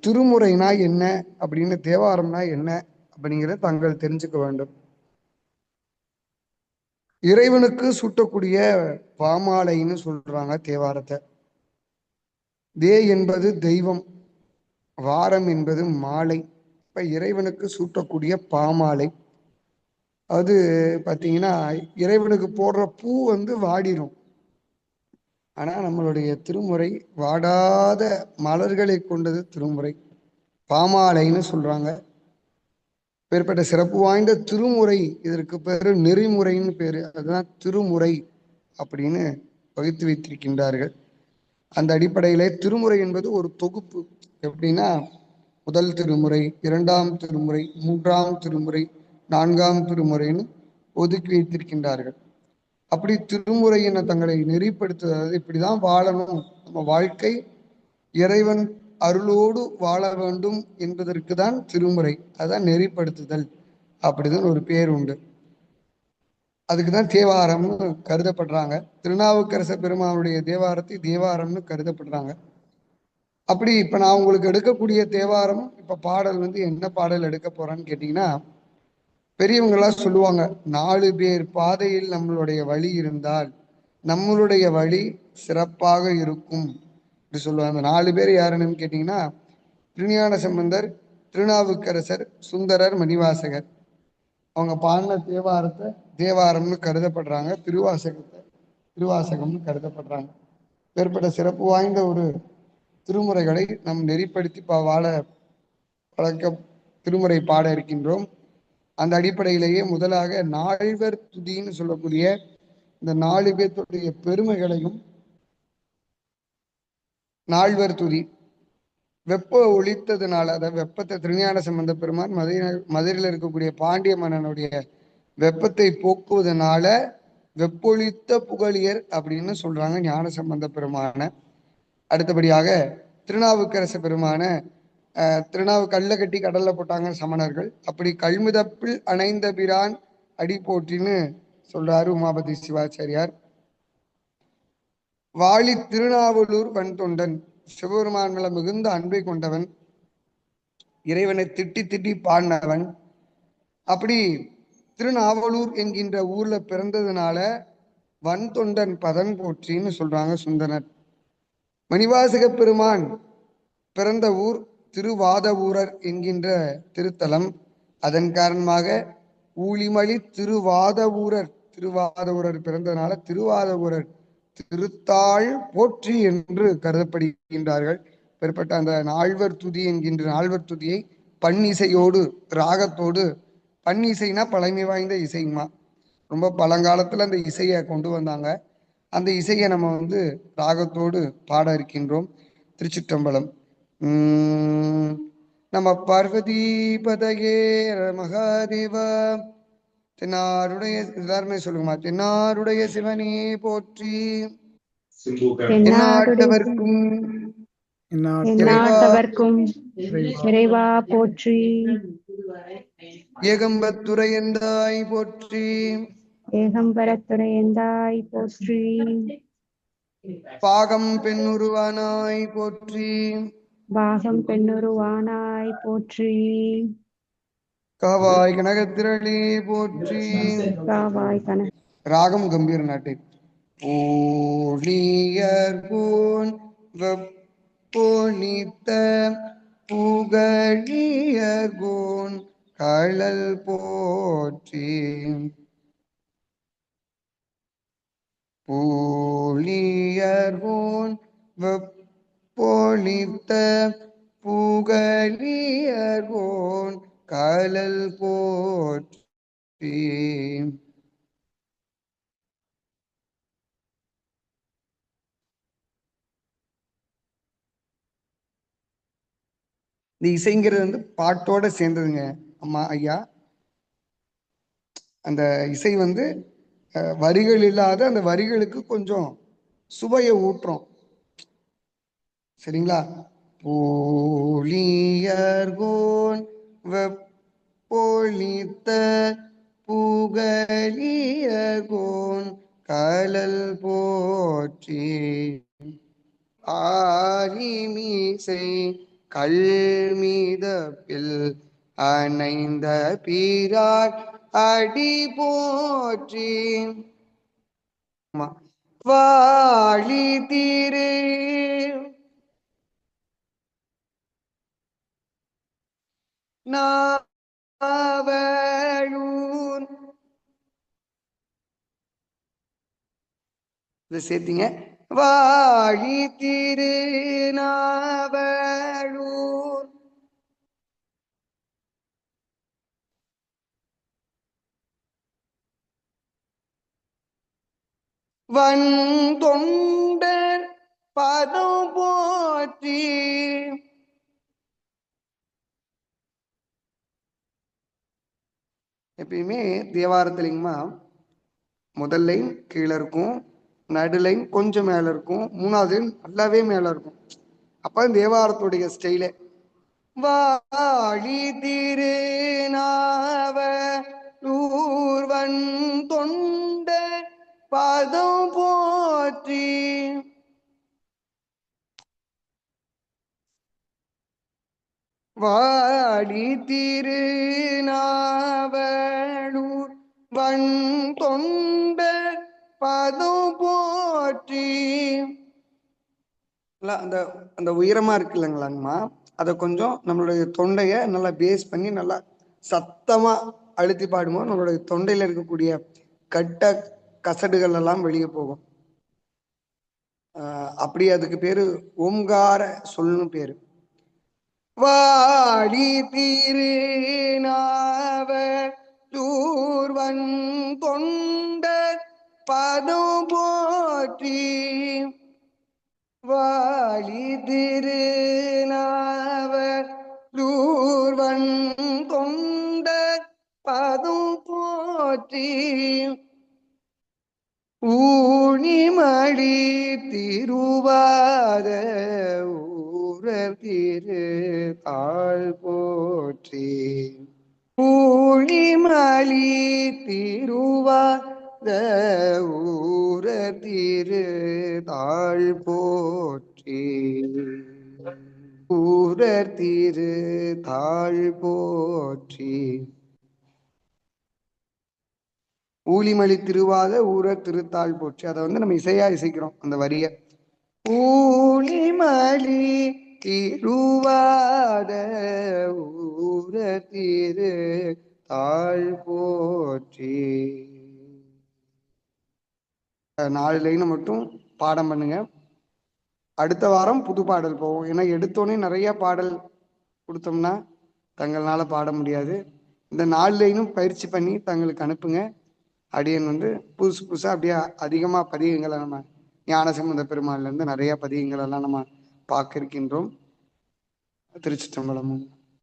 திருமுறைனா என்ன அப்படின்னு, தேவாரம்னா என்ன அப்படிங்கிறத தாங்கள் தெரிஞ்சுக்க வேண்டும். இறைவனுக்கு சூட்டக்கூடிய பாமாலைன்னு சொல்றாங்க தேவாரத்தை. தே என்பது தெய்வம், வாரம் என்பது மாலை. இப்ப இறைவனுக்கு சூட்டக்கூடிய பாமாலை அது பார்த்தீங்கன்னா, இறைவனுக்கு போடுற பூ வாடிடும். ஆனா நம்மளுடைய திருமுறை வாடாத மலர்களை கொண்டது திருமுறை, பாமாலைன்னு சொல்றாங்க. பேர்பட்ட சிறப்பு வாய்ந்த திருமுறை, இதற்கு பேரு நெறிமுறைன்னு பேரு. அதுதான் திருமுறை அப்படின்னு வகுத்து வைத்திருக்கின்றார்கள். அந்த அடிப்படையிலே திருமுறை என்பது ஒரு தொகுப்பு. எப்படின்னா, முதல் திருமுறை, இரண்டாம் திருமுறை, மூன்றாம் திருமுறை, நான்காம் திருமுறைன்னு ஒதுக்கி வைத்திருக்கின்றார்கள். அப்படி திருமுறை என தங்களை நெறிப்படுத்துவது, இப்படிதான் வாழணும், நம்ம வாழ்க்கை இறைவன் அருளோடு வாழ வேண்டும் என்பதற்கு தான் திருமுறை. அதான் நெறிப்படுத்துதல் அப்படிதான் ஒரு பேர் உண்டு. அதுக்குதான் தேவாரம்னு கருதப்படுறாங்க. திருநாவுக்கரச பெருமானுடைய தேவாரத்தை தேவாரம்னு கருதப்படுறாங்க. அப்படி இப்ப நான் உங்களுக்கு எடுக்கக்கூடிய தேவாரம், இப்ப பாடல் என்ன பாடல் எடுக்க போறான்னு கேட்டீங்கன்னா, பெரியவங்களாம் சொல்லுவாங்க, 4 பேர் பாதையில் நம்மளுடைய வழி இருந்தால் நம்மளுடைய வழி சிறப்பாக இருக்கும் அப்படி சொல்லுவாங்க. 4 பேர் யாருன்னு கேட்டீங்கன்னா, திருஞான சம்பந்தர், திருநாவுக்கரசர், சுந்தரர், மணிவாசகர். அவங்க பாடின தேவாரத்தை தேவாரம்னு கருதப்படுறாங்க, திருவாசகத்தை திருவாசகம்னு கருதப்படுறாங்க. ஏற்பட்ட சிறப்பு வாய்ந்த ஒரு திருமுறைகளை நம் நெறிப்படுத்தி வாழ வழக்க திருமுறை பாட இருக்கின்றோம். அந்த அடிப்படையிலேயே முதலாக நால்வர் துதின்னு சொல்லக்கூடிய இந்த 4 பேர்த்துடைய பெருமைகளையும், நால்வர் துதி வெப்ப ஒழித்ததுனால, அதாவது வெப்பத்தை திருஞான சம்பந்த பெருமான் மதுரையில் இருக்கக்கூடிய பாண்டிய மன்னனுடைய வெப்பத்தை போக்குவதனால வெப்பொழித்த புகழியர் அப்படின்னு சொல்றாங்க ஞான சம்பந்த பெருமான. அடுத்தபடியாக திருநாவுக்கரச பெருமான கல்ல கட்டி கடல்ல போட்டாங்க சமணர்கள். அப்படி கல்முதப்பில் அணைந்த பிரான் அடி போற்றின்னு சொல்றாரு உமாபதி சிவாச்சாரியார். வாலி திருநாவலூர் வன்தொண்டன், சிவபெருமான் மேல மிகுந்த அன்பை கொண்டவன், இறைவனை திட்டி திட்டி பாடினவன். அப்படி திருநாவலூர் என்கின்ற ஊர்ல பிறந்ததுனால வன்தொண்டன் பதன் போற்றின்னு சொல்றாங்க சுந்தரர். மணிவாசக பெருமான் பிறந்த ஊர் திருவாதவூரர் என்கின்ற திருத்தலம். அதன் காரணமாக ஊழிமலி திருவாதவூரர், திருவாதவூரர் பிறந்ததுனால திருவாதவூரர் திருத்தாள் போற்றி என்று கருதப்படுகின்றார்கள். பெறப்பட்ட அந்த நால்வர் துதி என்கின்ற நால்வர் துதியை பன்னிசையோடு, ராகத்தோடு, பன்னிசைனா பழமை வாய்ந்த இசைமா, ரொம்ப பழங்காலத்துல அந்த இசையை கொண்டு வந்தாங்க. அந்த இசையை நம்ம ராகத்தோடு பாட இருக்கின்றோம். திருச்சிற்றம்பலம். நம்ம பார்வதி பதையே மகாதேவா. தென்னாருடைய, எல்லாருமே சொல்லுங்கம்மா, தென்னாருடைய சிவனே போற்றி, எந்நாட்டவர்க்கும் இறைவா போற்றி, ஏகம்பத்துரையந்தாய் போற்றி, ஏகம்பரத்துரையந்தாய் போற்றி, பாகம் பெண்ணுருவானாய் போற்றி, பாகம் பெண்ணுருவானாய் போற்றி, காவாய் கனகத்திரளே போற்றி. காவாய் கனக. ராகம் கம்பீர நாட்டை. ஊழியர்கோன் வெப்பொழித்த புகழியர்கோன் கழல் போற்றி, பூழியர்கோன் வெப்பொழித்த புகழியர்கோன் கழல் போற்றி. இந்த இசைங்கிறது பாட்டோட சேர்ந்ததுங்க அம்மா ஐயா. அந்த இசை வரிகள் இல்லாத, அந்த வரிகளுக்கு கொஞ்சம் சுவையை ஊட்டுறோம். சரிங்களா? பூழியர்கோன் வெப்பொழித்த புகழியர்கோன் கழல் போற்றி, ஆலிமிசை கல்மீதப்பில் அணைந்த பீரார் அடி போற்றி. வாழி தீரே நாவலூர். இதை சேர்த்தீங்க. வாழி திரு நாவலூர் வன் தொண்டர் பதம் போற்றி. எப்பயுமே தேவாரத்திலிங்கம்மா முதல் லைன் கீழே இருக்கும், நடு லைன் கொஞ்சம் மேல இருக்கும், மூணாவது லைன் நல்லாவே மேல இருக்கும். அப்ப தேவாரத்துடைய ஸ்டைலே. வாழி திரு நாவலூர்வன் தொண்ட பதம் போற்றி. வாழி திரு நாவலூர் வன் தொண்ட பதம் போற்றி. அந்த அந்த உயரமா இருக்கு இல்லைங்களாங்கம்மா, அதை கொஞ்சம் நம்மளுடைய தொண்டைய நல்லா பேஸ் பண்ணி நல்லா சத்தமா அழுத்தி பாடும்போது நம்மளுடைய தொண்டையில இருக்கக்கூடிய கட்ட கசடுகள் எல்லாம் வெளியே போகும். அப்படி அதுக்கு பேரு ஓம்கார சொல்லுன்னு பேரு. வாடி திரு நாவலூர்வன் தொண்ட பதம் போற்றி. வாழி திரு நாவலூர்வன் தொண்ட பதம் போற்றி. ஊழிமழி திருவாத ஊரர் திரு தாழ் போற்றி. ஊழிமழி திருவாத ஊரர் திரு தாழ் போற்றி. ஊரர் திரு தாழ் போற்றி. ஊழிமலி திருவாத ஊரர் திருத்தாள் போற்றி. அதை நம்ம இசையா இசைக்கிறோம் அந்த வரிய. ஊழிமலி திருவாத ஊரர் திரு தாழ் போற்றி. 4 லைனை மட்டும் பாடம் பண்ணுங்க. அடுத்த வாரம் புது பாடல் போவோம். ஏன்னா எடுத்தோடனே நிறைய பாடல் கொடுத்தோம்னா தங்களால பாட முடியாது. இந்த 4 லைனும் பயிற்சி பண்ணி தங்களுக்கு அனுப்புங்க. அடியன் புதுசு புதுசாக அப்படியே அதிகமாக பதிகங்களை நம்ம ஞானசம்பந்த பெருமாள்லேருந்து நிறைய பதிகங்கள் எல்லாம் நம்ம பார்க்க இருக்கின்றோம். திருச்சிற்றம்பலமும்.